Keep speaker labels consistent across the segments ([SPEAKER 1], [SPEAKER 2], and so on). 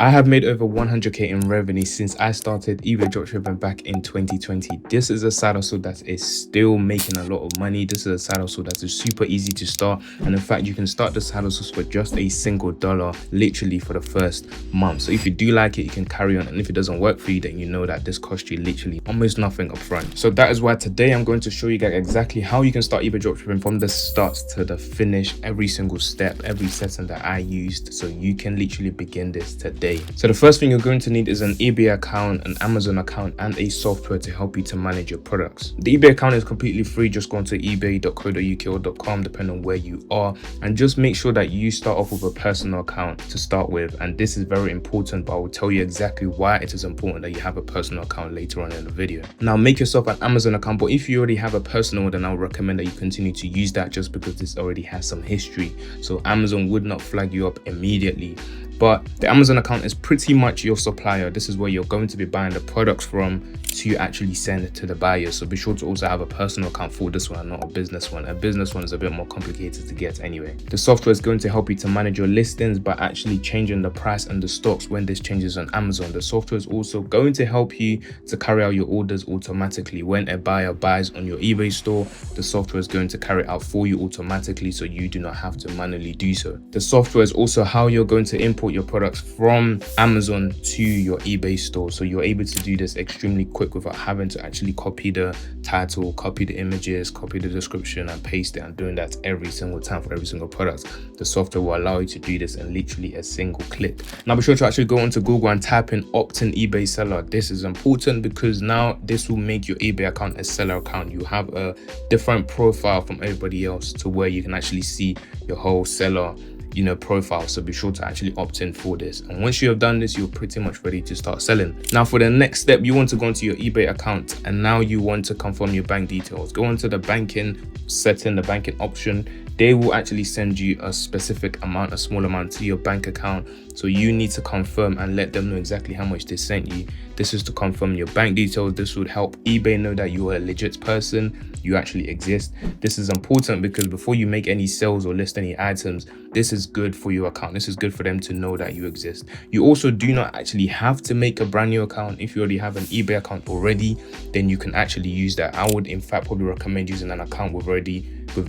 [SPEAKER 1] I have made over 100k in revenue since I started eBay dropshipping back in 2020. This is a side hustle that is still making a lot of money. This is a side hustle that is super easy to start. And in fact, you can start this side hustle for just a single dollar, literally for the first month. So if you do like it, you can carry on. And if it doesn't work for you, then you know that this cost you literally almost nothing up front. So that is why today I'm going to show you guys exactly how you can start eBay dropshipping from the start to the finish, every single step, every setting that I used. So you can literally begin this today. So the first thing you're going to need is an eBay account, an Amazon account, and a software to help you to manage your products. The eBay account is completely free. Just go onto ebay.co.uk or .com, depending on where you are, and just make sure that you start off with a personal account to start with. And this is very important, but I will tell you exactly why it is important that you have a personal account later on in the video. Now make yourself an Amazon account, but if you already have a personal, then I would recommend that you continue to use that just because this already has some history. So Amazon would not flag you up immediately. But the Amazon account is pretty much your supplier. This is where you're going to be buying the products from to actually send it to the buyer. So be sure to also have a personal account for this one, not a business one. A business one is a bit more complicated to get anyway. The software is going to help you to manage your listings by actually changing the price and the stocks when this changes on Amazon. The software is also going to help you to carry out your orders automatically. When a buyer buys on your eBay store, the software is going to carry it out for you automatically, so you do not have to manually do so. The software is also how you're going to import your products from Amazon to your eBay store. So you're able to do this extremely quick without having to actually copy the title, copy the images, copy the description and paste it, and doing that every single time for every single product. The software will allow you to do this in literally a single click. Now be sure to actually go onto Google and type in opt-in eBay seller. This is important because now this will make your eBay account a seller account. You have a different profile from everybody else to where you can actually see your whole seller profile. So be sure to actually opt in for this, and once you have done this, you're pretty much ready to start selling. Now for the next step, you want to go into your eBay account, and now you want to confirm your bank details. Go into the banking setting, the banking option. They will actually send you a specific amount, a small amount to your bank account. So you need to confirm and let them know exactly how much they sent you. This is to confirm your bank details. This would help eBay know that you are a legit person, you actually exist. This is important because before you make any sales or list any items, this is good for your account. This is good for them to know that you exist. You also do not actually have to make a brand new account. If you already have an eBay account already, then you can actually use that. I would in fact probably recommend using an account with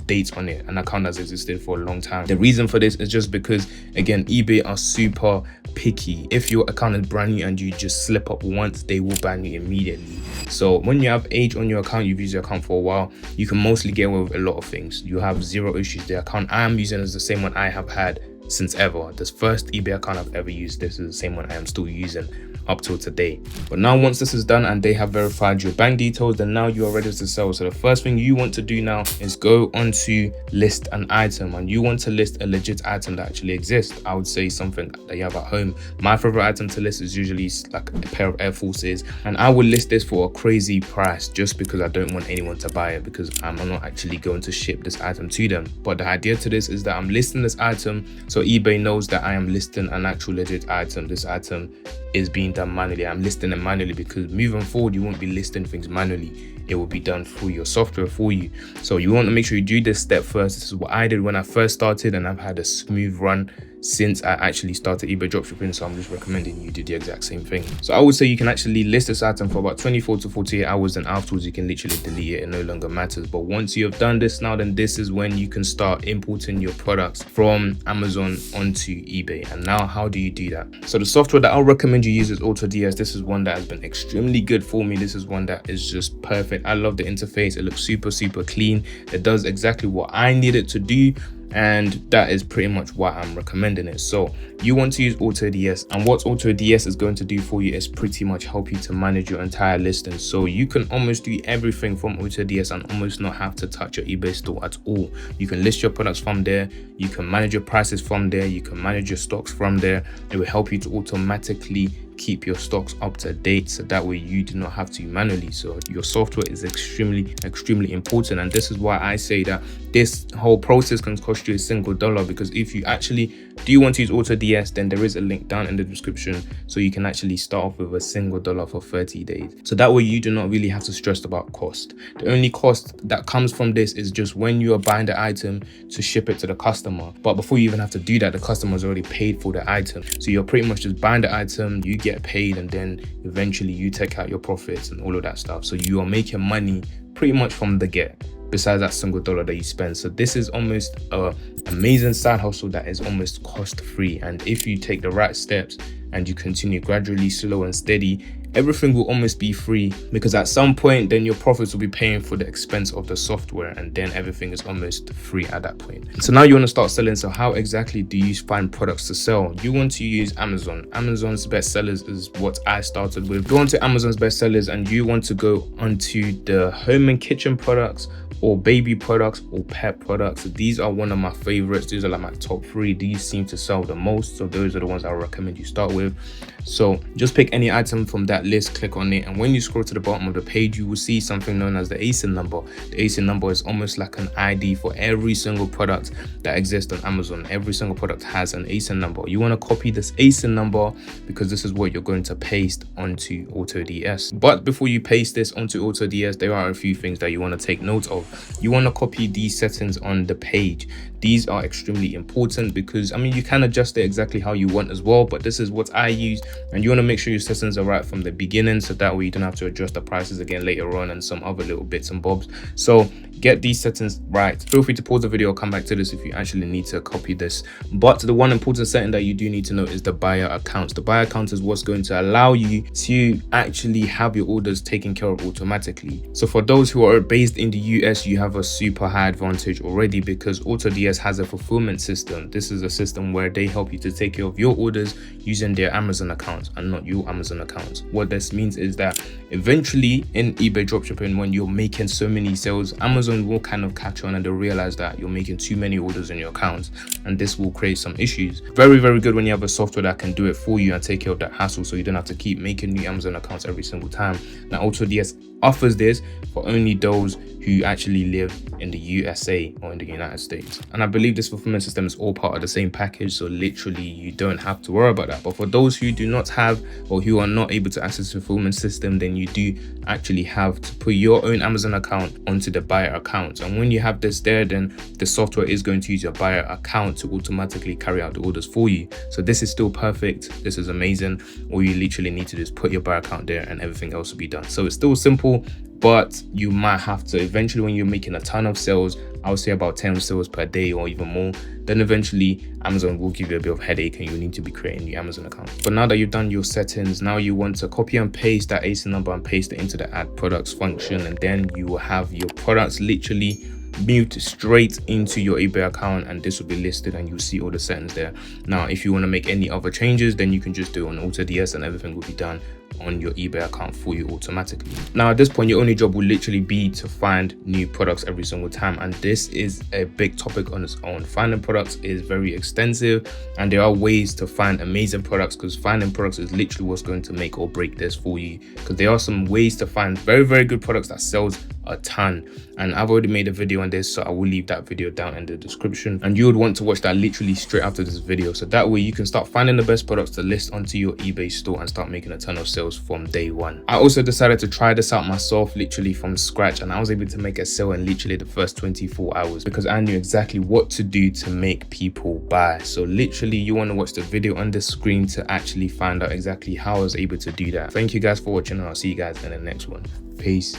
[SPEAKER 1] dates on it, an account that's existed for a long time. The reason for this is just because, again, eBay are super picky. If your account is brand new and you just slip up once, they will ban you immediately. So when you have age on your account, you've used your account for a while, you can mostly get away with a lot of things. You have zero issues. The account I am using is the same one I have had since ever. This first eBay account I've ever used, this is the same one I am still using up till today. But now once this is done and they have verified your bank details, then now you are ready to sell. So the first thing you want to do now is go onto list an item, and you want to list a legit item that actually exists. I would say something that you have at home. My favorite item to list is usually like a pair of Air Forces, and I will list this for a crazy price just because I don't want anyone to buy it, because I'm not actually going to ship this item to them. But the idea to this is that I'm listing this item so eBay knows that I am listing an actual legit item. This item is being done manually. I'm listing it manually because moving forward, you won't be listing things manually. It will be done through your software for you. So you want to make sure you do this step first. This is what I did when I first started, and I've had a smooth run since I actually started eBay dropshipping. So I'm just recommending you do the exact same thing. So I would say you can actually list this item for about 24 to 48 hours, and afterwards you can literally delete it. It no longer matters. But once you have done this now, then this is when you can start importing your products from Amazon onto eBay. And now how do you do that? So the software that I'll recommend you use is AutoDS. This is one that has been extremely good for me. This is one that is just perfect. I love the interface. It looks super clean. It does exactly what I need it to do, and that is pretty much why I'm recommending it. So you want to use AutoDS, and what AutoDS is going to do for you is pretty much help you to manage your entire listing. So you can almost do everything from AutoDS and almost not have to touch your eBay store at all. You can list your products from there, you can manage your prices from there, you can manage your stocks from there. It will help you to automatically keep your stocks up to date, so that way you do not have to manually. So your software is extremely important, and this is why I say that this whole process can cost you a single dollar, because if you actually Do you want to use AutoDS? Then there is a link down in the description, so you can actually start off with $1 for 30 days. So that way you do not really have to stress about cost. The only cost that comes from this is just when you are buying the item to ship it to the customer. But before you even have to do that, the customer has already paid for the item. So you're pretty much just buying the item, you get paid, and then eventually you take out your profits and all of that stuff. So you are making money pretty much from the get, besides that $1 that you spend. So this is almost a amazing side hustle that is almost cost-free. And if you take the right steps and you continue gradually, slow and steady, everything will almost be free, because at some point then your profits will be paying for the expense of the software, and then everything is almost free at that point. So now you want to start selling. So how exactly do you find products to sell? You want to use Amazon. Amazon's best sellers is what I started with. Go onto Amazon's best sellers and you want to go onto the home and kitchen products, or baby products, or pet products. These are one of my favorites. These are like my top 3. These seem to sell the most, so those are the ones I recommend you start with. So just pick any item from that list, click on it, and when you scroll to the bottom of the page, you will see something known as the ASIN number. The ASIN number is almost like an ID for every single product that exists on Amazon. Every single product has an ASIN number. You want to copy this ASIN number because this is what you're going to paste onto AutoDS. But before you paste this onto AutoDS, there are a few things that you want to take note of. You want to copy these settings on the page. These are extremely important because, I mean, you can adjust it exactly how you want as well, but this is what I use, and you want to make sure your settings are right from the beginning, so that way you don't have to adjust the prices again later on and some other little bits and bobs. So get these settings right. Feel free to pause the video or come back to this if you actually need to copy this. But the one important setting that you do need to know is the buyer accounts. The buyer account is what's going to allow you to actually have your orders taken care of automatically. So for those who are based in the US, you have a super high advantage already, because AutoDS has a fulfillment system. This is a system where they help you to take care of your orders using their Amazon account and not your Amazon account. What this means is that eventually in eBay dropshipping, when you're making so many sales, Amazon will kind of catch on and they'll realize that you're making too many orders in your account, and this will create some issues. Very, very good when you have a software that can do it for you and take care of that hassle, so you don't have to keep making new Amazon accounts every single time. Now AutoDS offers this for only those who actually live in the USA or in the United States, and I believe this fulfillment system is all part of the same package, so literally you don't have to worry about that. But for those who do not have, or who are not able to access the fulfillment system, then you do actually have to put your own Amazon account onto the buyer account, and when you have this there, then the software is going to use your buyer account to automatically carry out the orders for you. So this is still perfect. This is amazing. All you literally need to do is put your buyer account there and everything else will be done. So it's still simple, but you might have to eventually, when you're making a ton of sales, I would say about 10 sales per day or even more, then eventually Amazon will give you a bit of headache and you need to be creating your Amazon account. But now that you've done your settings, now you want to copy and paste that ASIN number and paste it into the add products function, and then you will have your products literally moved straight into your eBay account, and this will be listed and you'll see all the settings there. Now if you want to make any other changes, then you can just do it on AutoDS and everything will be done on your eBay account for you automatically. Now at this point, your only job will literally be to find new products every single time, and this is a big topic on its own. Finding products is very extensive, and there are ways to find amazing products, because finding products is literally what's going to make or break this for you, because there are some ways to find very, very good products that sells a ton, and I've already made a video on this, so I will leave that video down in the description, and you would want to watch that literally straight after this video, so that way you can start finding the best products to list onto your eBay store and start making a ton of sales from day one. I also decided to try this out myself literally from scratch, and I was able to make a sale in literally the first 24 hours because I knew exactly what to do to make people buy. So literally you want to watch the video on the screen to actually find out exactly how I was able to do that. Thank you guys for watching, and I'll see you guys in the next one. Peace.